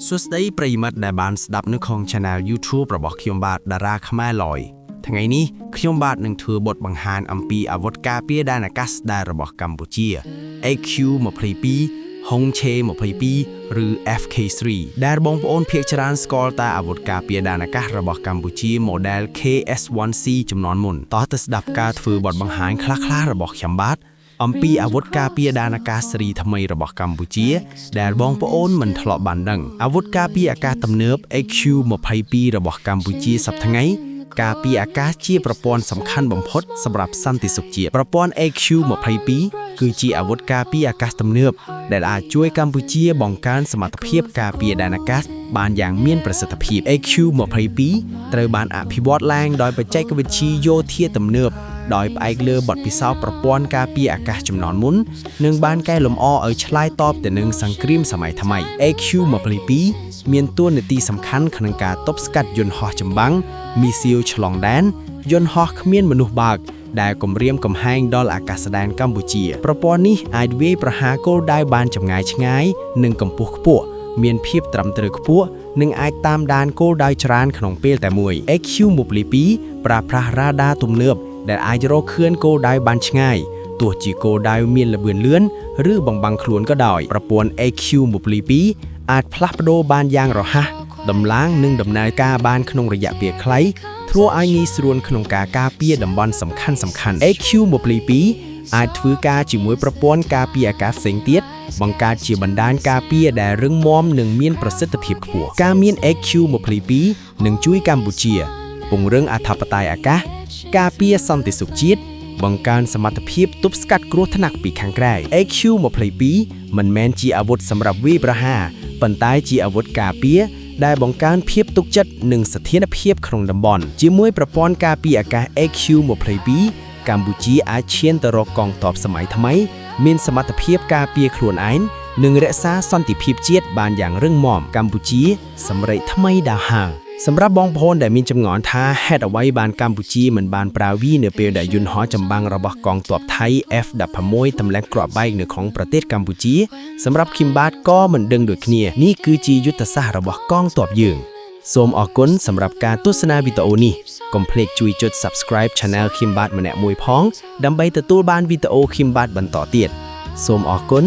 សួស្តីប្រិយមិត្តដែលបានស្ដាប់នៅក្នុង Channel YouTube របស់ខ្ញុំបាទតារាខ្មែរឡយថ្ងៃនេះខ្ញុំបាទនឹងធ្វើបទបង្ហាញអំពីអាវុធការពារដែនអាកាសដែលរបស់កម្ពុជា AQ-22 Hongche 22 ឬ FK3 ដែលបងប្អូនភាគច្រើនស្គាល់តែអាវុធការពារដែនអាកាសរបស់កម្ពុជា model KS-1C ចំនួនមុនតោះទៅស្ដាប់ការធ្វើបទបង្ហាញខ្លះៗរបស់ខ្ញុំបាទអំពីអាវុធការពារដែនអាកាសស៊េរីថ្មីរបស់កម្ពុជាដែលបងប្អូនមិនធ្លាប់បានដឹងអាវុធការពារអាកាសទំនើប AQ-22 របស់កម្ពុជាសប្តាហ៍ថ្ងៃការពារអាកាសជាប្រព័ន្ធសំខាន់បំផុតសម្រាប់សន្តិសុខជាតិប្រព័ន្ធ AQ-22 គឺជាអាវុធការពារអាកាសទំនើបដែលអាចជួយកម្ពុជាបង្កើនសមត្ថភាពការពារដែនអាកាសបានយ៉ាងមានប្រសិទ្ធភាព AQ-22 ត្រូវបានអភិវឌ្ឍឡើងដោយបច្ចេកវិទ្យាយោធាទំនើបដោយផ្អែកលើបទពិសោធន៍ប្រព័ន្ធការពារអាកាសជំនាន់មុននិងបានកែលម្អឲ្យឆ្លើយតបទៅនឹងសង្គ្រាមសម័យថ្មី AQ-22 មានតួនាទីសំខាន់ក្នុងការទប់ស្កាត់យន្តហោះចម្បាំងមីស៊ីលឆ្លងដែនយន្តហោះគ្មានមនុស្សបើកដែលគំរាមកំហែងដល់អាកាសដែនកម្ពុជាប្រព័ន្ធនេះអាចវាយប្រហារគោលដៅបានចម្ងាយឆ្ងាយនិងកម្ពស់ខ្ពស់មានភាពត្រឹមត្រូវខ្ពស់និងអាចតាមដានគោលដៅច្រើនក្នុងពេលតែមួយ AQ-22 ប្រើប្រាស់រ៉ាដាទំនើបដែលអាចរកឃើញគោលដៅបានឆ្ងាយទោះជាគោលដៅមានល្បឿនលឿនឬបំបាំងខ្លួនក៏ដោយប្រព័ន្ធ AQ-22 អាចផ្លាស់ប្ដូរបានយ៉ាងរហ័សដំឡើងនិងដំណើរការបានក្នុងរយៈពេលខ្លីធ្វើឲ្យងាយស្រួលក្នុងការការពារតំបន់សំខាន់ៗ AQ-22 អាចធ្វើការជាមួយប្រព័ន្ធការពារអាកាសផ្សេងទៀតបង្កើតជាបណ្ដាញការពារដែលរឹងមាំនិងមានប្រសិទ្ធភាពខ្ពស់ការមាន AQ-22 នឹងជួយកម្ពុជាពង្រឹងអធិបតេយ្យអាកាសការពារសន្តិសុខជាតិបង្កើនសមត្ថភាពទប់ស្កាត់គ្រោះថ្នាក់ពីខាងក្រៅ AQ-22 មិនមែនជាអាវុធសម្រាប់វាយប្រហារប៉ុន្តែជាអាវុធការពារដែលបង្កើនភាពទុកចិត្តនិងស្ថិរភាពក្នុងតំបន់ជាមួយប្រព័ន្ធការពារអាកាស AQ-22 កម្ពុជាអាចឈានទៅរកកងទ័ពសម័យថ្មីមានសមត្ថភាពការពារខ្លួនឯងនិងរក្សាសន្តិភាពជាតិបានយ៉ាងរឹងមាំកម្ពុជាសម្រេចថ្មីដល់ហើយសម្រាប់បងប្អូនដែលមានចម្ងល់ថាហេតុអ្វីបានកម្ពុជាមិនបានប្រើវានៅពេលដែលយន្តហោះចម្បាំងរបស់កងទ័ពថៃ F-16 ទម្លាក់គ្រាប់បែកនៅក្នុងប្រទេសកម្ពុជាសម្រាប់ខ្ញុំបាទក៏មិនដឹងដូចគ្នានេះគឺជាយុទ្ធសាស្ត្ររបស់កងទ័ពយើងសូមអរគុណសម្រាប់ការទស្សនាវីដេអូនេះកុំភ្លេចជួយចុច Subscribe Channel ខ្ញុំបាទម្នាក់មួយផងដើម្បីទទួលបានវីដេអូខ្ញុំបាទបន្តទៀតសូមអរគុណ